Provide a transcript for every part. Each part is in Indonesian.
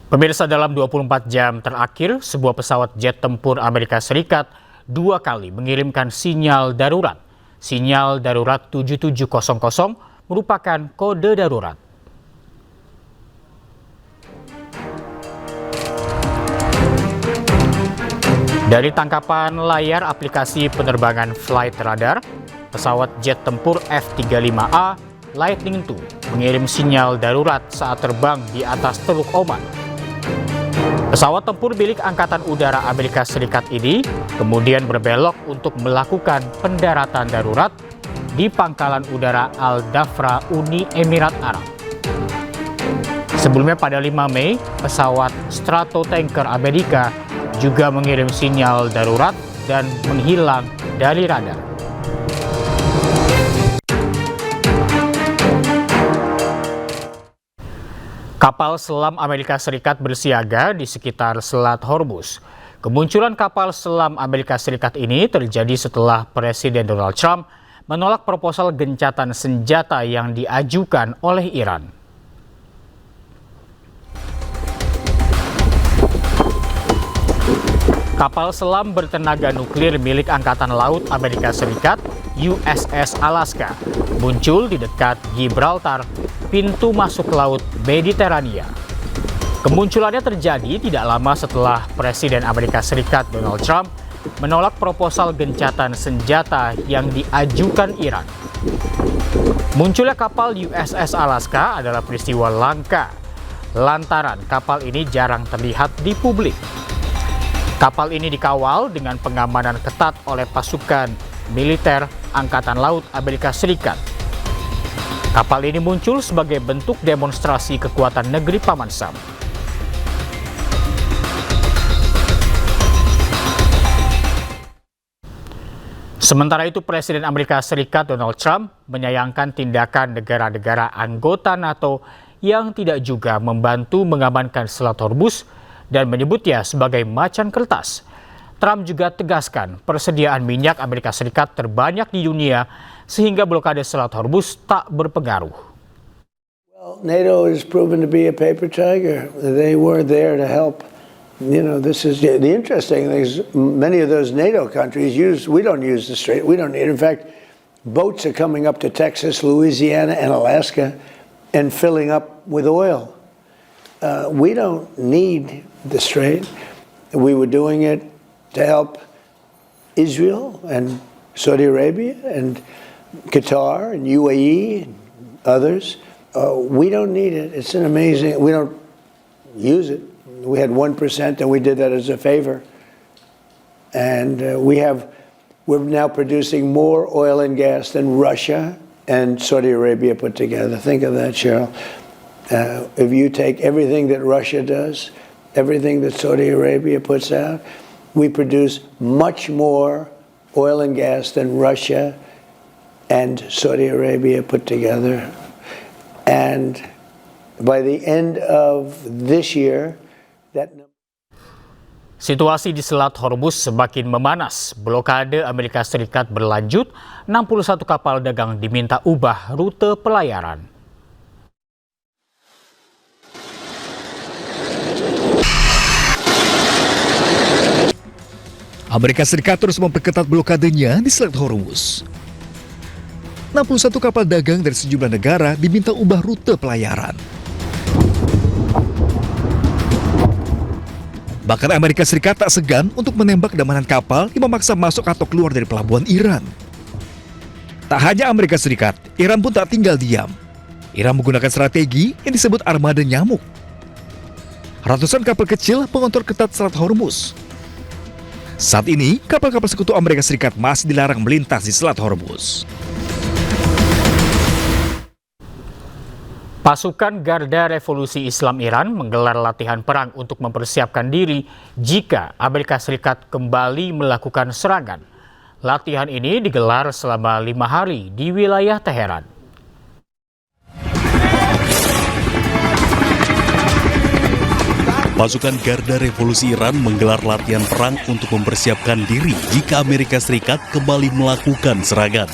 Pemirsa, dalam 24 jam terakhir, sebuah pesawat jet tempur Amerika Serikat 2 kali mengirimkan sinyal darurat. Sinyal darurat 7700 merupakan kode darurat. Dari tangkapan layar aplikasi penerbangan Flight Radar, pesawat jet tempur F-35A Lightning II mengirim sinyal darurat saat terbang di atas Teluk Oman. Pesawat tempur milik Angkatan Udara Amerika Serikat ini kemudian berbelok untuk melakukan pendaratan darurat di Pangkalan Udara Al-Dhafra, Uni Emirat Arab. Sebelumnya pada 5 Mei, pesawat Stratotanker Amerika juga mengirim sinyal darurat dan menghilang dari radar. Kapal selam Amerika Serikat bersiaga di sekitar Selat Hormuz. Kemunculan kapal selam Amerika Serikat ini terjadi setelah Presiden Donald Trump menolak proposal gencatan senjata yang diajukan oleh Iran. Kapal selam bertenaga nuklir milik Angkatan Laut Amerika Serikat, USS Alaska, muncul di dekat Gibraltar, pintu masuk laut Mediterania. Kemunculannya terjadi tidak lama setelah Presiden Amerika Serikat Donald Trump menolak proposal gencatan senjata yang diajukan Iran. Munculnya kapal USS Alaska adalah peristiwa langka, lantaran kapal ini jarang terlihat di publik. Kapal ini dikawal dengan pengamanan ketat oleh pasukan militer Angkatan Laut Amerika Serikat. Kapal ini muncul sebagai bentuk demonstrasi kekuatan negeri Paman Sam. Sementara itu, Presiden Amerika Serikat Donald Trump menyayangkan tindakan negara-negara anggota NATO yang tidak juga membantu mengamankan Selat Hormuz dan menyebutnya sebagai macan kertas. Trump juga tegaskan persediaan minyak Amerika Serikat terbanyak di dunia sehingga blokade Selat Hormuz tak berpengaruh. Well, NATO is proven to be a paper tiger. They were there to help. You know, this is the interesting thing is many of those NATO countries we don't use the strait. We don't need. In fact, boats are coming up to Texas, Louisiana, and Alaska and filling up with oil. We don't need the strait. We were doing it to help Israel and Saudi Arabia and Qatar and UAE and others. We don't need it. It's an amazing, we don't use it. We had 1% and we did that as a favor. And we're now producing more oil and gas than Russia and Saudi Arabia put together. Think of that, Cheryl. If you take everything that Russia does, everything that Saudi Arabia puts out, we produce much more oil and gas than Russia and Saudi Arabia put together. And by the end of this year, Situasi di Selat Hormuz semakin memanas. Blokade Amerika Serikat berlanjut, 61 kapal dagang diminta ubah rute pelayaran. Amerika Serikat terus memperketat blokadenya di Selat Hormuz. 61 kapal dagang dari sejumlah negara diminta ubah rute pelayaran. Bahkan Amerika Serikat tak segan untuk menembak damanan kapal yang memaksa masuk atau keluar dari pelabuhan Iran. Tak hanya Amerika Serikat, Iran pun tak tinggal diam. Iran menggunakan strategi yang disebut armada nyamuk. Ratusan kapal kecil mengontrol ketat Selat Hormuz. Saat ini, kapal-kapal sekutu Amerika Serikat masih dilarang melintas di Selat Hormuz. Pasukan Garda Revolusi Islam Iran menggelar latihan perang untuk mempersiapkan diri jika Amerika Serikat kembali melakukan serangan. Latihan ini digelar selama 5 hari di wilayah Teheran. Pasukan Garda Revolusi Iran menggelar latihan perang untuk mempersiapkan diri jika Amerika Serikat kembali melakukan serangan.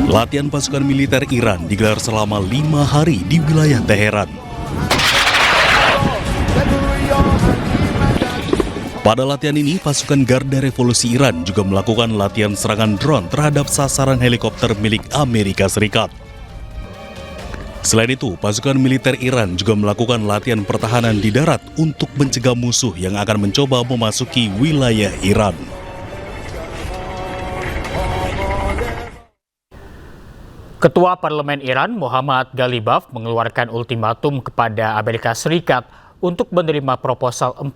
Latihan pasukan militer Iran digelar selama 5 hari di wilayah Teheran. Pada latihan ini, pasukan Garda Revolusi Iran juga melakukan latihan serangan drone terhadap sasaran helikopter milik Amerika Serikat. Selain itu, pasukan militer Iran juga melakukan latihan pertahanan di darat untuk mencegah musuh yang akan mencoba memasuki wilayah Iran. Ketua Parlemen Iran Muhammad Ghalibaf mengeluarkan ultimatum kepada Amerika Serikat untuk menerima proposal 14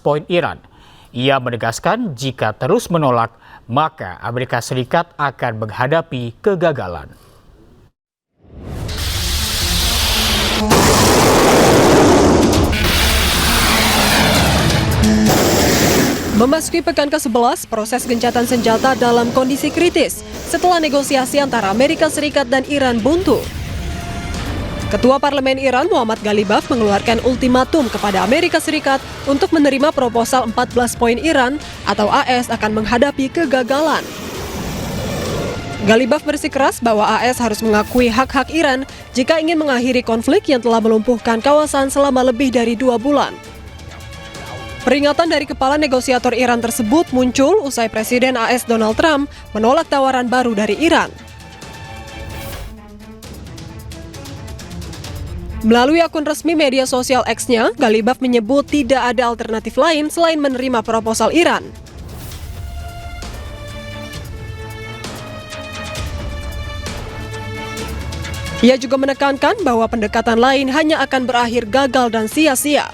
poin Iran. Ia menegaskan jika terus menolak, maka Amerika Serikat akan menghadapi kegagalan. Memasuki pekan ke-11, proses gencatan senjata dalam kondisi kritis setelah negosiasi antara Amerika Serikat dan Iran buntu. Ketua Parlemen Iran Muhammad Ghalibaf mengeluarkan ultimatum kepada Amerika Serikat untuk menerima proposal 14 poin Iran atau AS akan menghadapi kegagalan. Ghalibaf bersikeras bahwa AS harus mengakui hak-hak Iran jika ingin mengakhiri konflik yang telah melumpuhkan kawasan selama lebih dari 2 bulan. Peringatan dari kepala negosiator Iran tersebut muncul usai Presiden AS Donald Trump menolak tawaran baru dari Iran. Melalui akun resmi media sosial X-nya, Ghalibaf menyebut tidak ada alternatif lain selain menerima proposal Iran. Ia juga menekankan bahwa pendekatan lain hanya akan berakhir gagal dan sia-sia.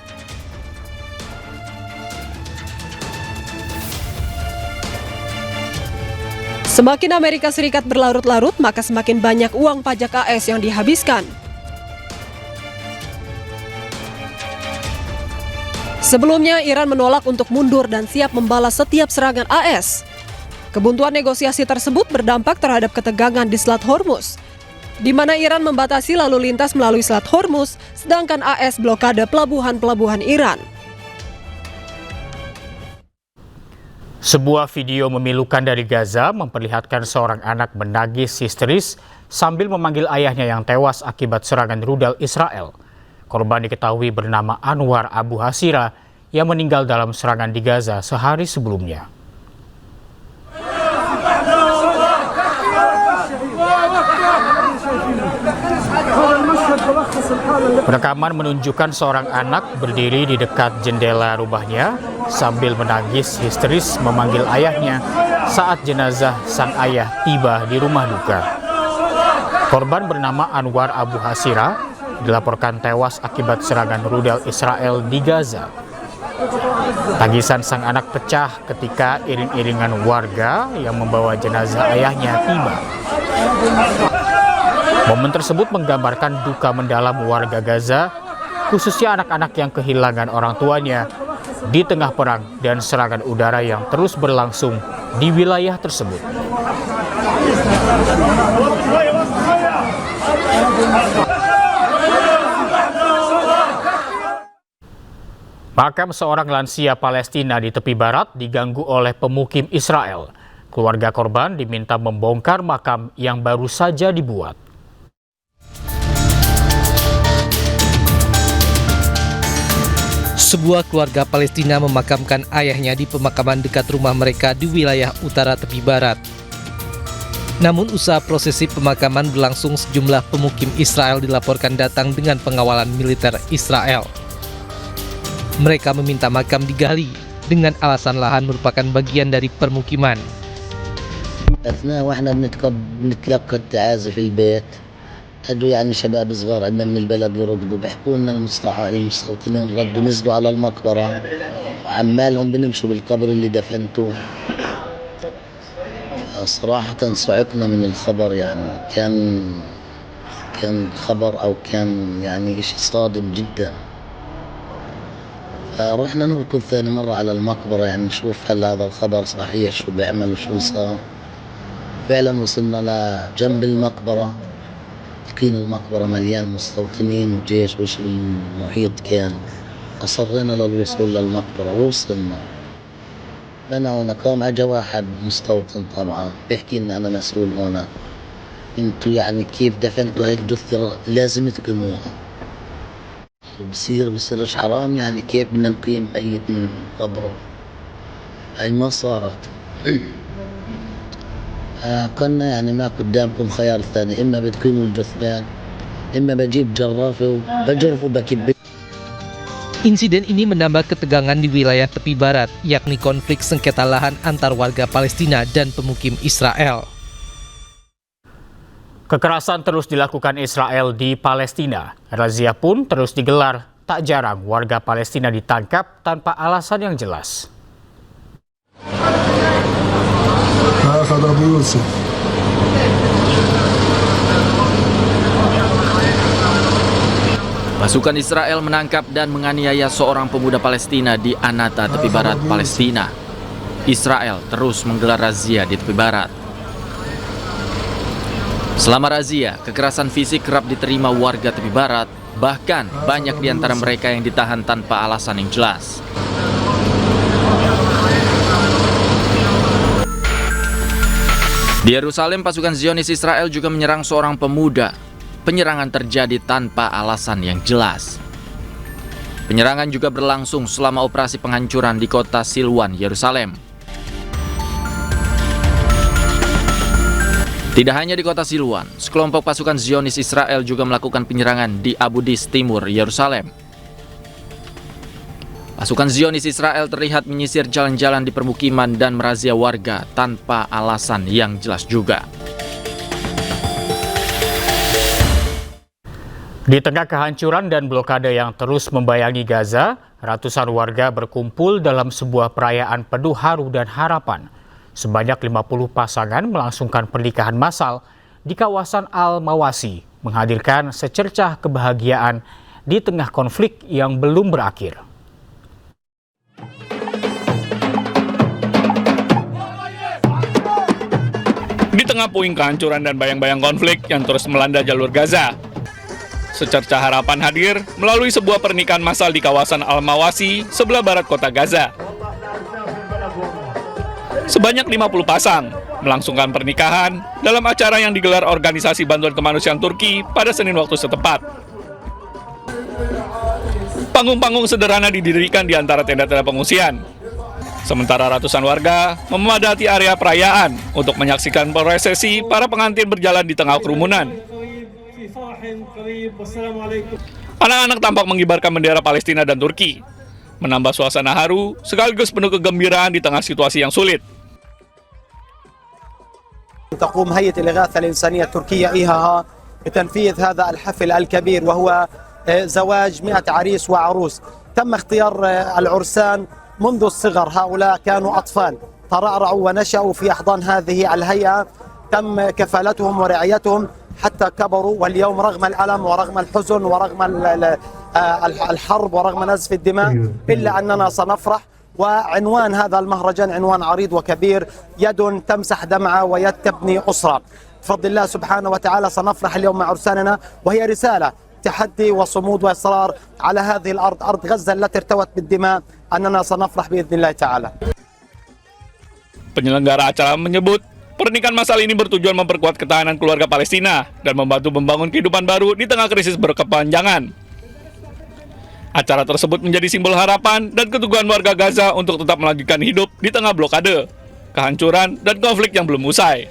Semakin Amerika Serikat berlarut-larut, maka semakin banyak uang pajak AS yang dihabiskan. Sebelumnya, Iran menolak untuk mundur dan siap membalas setiap serangan AS. Kebuntuan negosiasi tersebut berdampak terhadap ketegangan di Selat Hormuz, di mana Iran membatasi lalu lintas melalui Selat Hormuz, sedangkan AS blokade pelabuhan-pelabuhan Iran. Sebuah video memilukan dari Gaza memperlihatkan seorang anak menangis histeris sambil memanggil ayahnya yang tewas akibat serangan rudal Israel. Korban diketahui bernama Anwar Abu Hasira yang meninggal dalam serangan di Gaza sehari sebelumnya. Rekaman menunjukkan seorang anak berdiri di dekat jendela rumahnya sambil menangis histeris memanggil ayahnya saat jenazah sang ayah tiba di rumah duka. Korban bernama Anwar Abu Hasira dilaporkan tewas akibat serangan rudal Israel di Gaza. Tangisan sang anak pecah ketika iring-iringan warga yang membawa jenazah ayahnya tiba. Momen tersebut menggambarkan duka mendalam warga Gaza, khususnya anak-anak yang kehilangan orang tuanya di tengah perang dan serangan udara yang terus berlangsung di wilayah tersebut. Makam seorang lansia Palestina di tepi barat diganggu oleh pemukim Israel. Keluarga korban diminta membongkar makam yang baru saja dibuat. Sebuah keluarga Palestina memakamkan ayahnya di pemakaman dekat rumah mereka di wilayah utara tepi barat. Namun usaha prosesi pemakaman berlangsung, sejumlah pemukim Israel dilaporkan datang dengan pengawalan militer Israel. Mereka meminta makam digali dengan alasan lahan merupakan bagian dari permukiman. أثناء وإحنا بنتلقى التعازي في البيت أجوا يعني شباب صغار عندنا من البلد يردوا بيحكوا لنا المستوطنين ردوا نزلوا على المقبرة وعمالهم بنمشوا بالقبر اللي دفنتوه. صراحة صعقنا من الخبر، يعني كان خبر أو كان يعني إشي صادم جدا. رحنا نركض ثاني مرة على المقبرة يعني نشوف هل هذا الخبر صحيح، شو بيعمل وشو صار. فعلا وصلنا لجنب المقبرة، لقينا المقبرة مليان مستوطنين وجيش وش المحيط كان. أصرينا للوصول للمقبرة ووصلنا. أنا هنا قام أجا واحد مستوطن طبعا بيحكي إن أنا مسؤول هنا، انتوا يعني كيف دفنتوا هيك جثة لازم تقيموها. بصيرش حرام يعني كيف بدنا نقيم ميت من قبره؟ هاي ما صارت. قلنا يعني ما قدامكم خيار ثاني، إما بتقيموا الجثمان إما بجيب جرافة وبجرفه بكب. Insiden ini menambah ketegangan di wilayah tepi barat, yakni konflik sengketa lahan antar warga Palestina dan pemukim Israel. Kekerasan terus dilakukan Israel di Palestina. Razia pun terus digelar. Tak jarang warga Palestina ditangkap tanpa alasan yang jelas. Pasukan Israel menangkap dan menganiaya seorang pemuda Palestina di Anata, tepi barat Palestina. Israel terus menggelar razia di tepi barat. Selama razia, kekerasan fisik kerap diterima warga tepi barat, bahkan banyak di antara mereka yang ditahan tanpa alasan yang jelas. Di Yerusalem, pasukan Zionis Israel juga menyerang seorang pemuda. Penyerangan terjadi tanpa alasan yang jelas. Penyerangan juga berlangsung selama operasi penghancuran di kota Silwan, Yerusalem. Tidak hanya di kota Silwan, sekelompok pasukan Zionis Israel juga melakukan penyerangan di Abu Dis, timur Yerusalem. Pasukan Zionis Israel terlihat menyisir jalan-jalan di permukiman dan merazia warga tanpa alasan yang jelas juga. Di tengah kehancuran dan blokade yang terus membayangi Gaza, ratusan warga berkumpul dalam sebuah perayaan penuh haru dan harapan. Sebanyak 50 pasangan melangsungkan pernikahan massal di kawasan Al-Mawasi, menghadirkan secercah kebahagiaan di tengah konflik yang belum berakhir. Di tengah puing kehancuran dan bayang-bayang konflik yang terus melanda jalur Gaza, secercah harapan hadir melalui sebuah pernikahan massal di kawasan Al-Mawasi, sebelah barat kota Gaza. Sebanyak 50 pasang melangsungkan pernikahan dalam acara yang digelar Organisasi Bantuan Kemanusiaan Turki pada Senin waktu setempat. Panggung-panggung sederhana didirikan di antara tenda-tenda pengungsian. Sementara ratusan warga memadati area perayaan untuk menyaksikan prosesi para pengantin berjalan di tengah kerumunan. Anak-anak tampak mengibarkan bendera Palestina dan Turki, menambah suasana haru sekaligus penuh kegembiraan di tengah situasi yang sulit. تقوم هيئة الإغاثة الإنسانية التركية إيهاها بتنفيذ هذا الحفل الكبير وهو زواج 100 عريس وعروس. تم اختيار العرسان منذ الصغر، هؤلاء كانوا أطفال ترعرعوا ونشأوا في أحضان هذه الهيئة، تم كفالتهم ورعايتهم حتى كبروا، واليوم رغم الألم ورغم الحزن ورغم الحرب ورغم نزف الدماء إلا أننا سنفرح. وعنوان هذا المهرجان عنوان عريض وكبير: يد تمسح دمعة ويد تبني أسرة. بفضل الله سبحانه وتعالى سنفرح اليوم مع عرساننا، وهي رسالة تحدي وصمود وإصرار على هذه الأرض، أرض غزة التي ارتوت بالدماء، أننا سنفرح بإذن الله تعالى. Penyelenggara acara menyebut pernikahan massal ini bertujuan memperkuat ketahanan keluarga Palestina dan membantu membangun kehidupan baru di tengah krisis berkepanjangan. Acara tersebut menjadi simbol harapan dan keteguhan warga Gaza untuk tetap melanjutkan hidup di tengah blokade, kehancuran, dan konflik yang belum usai.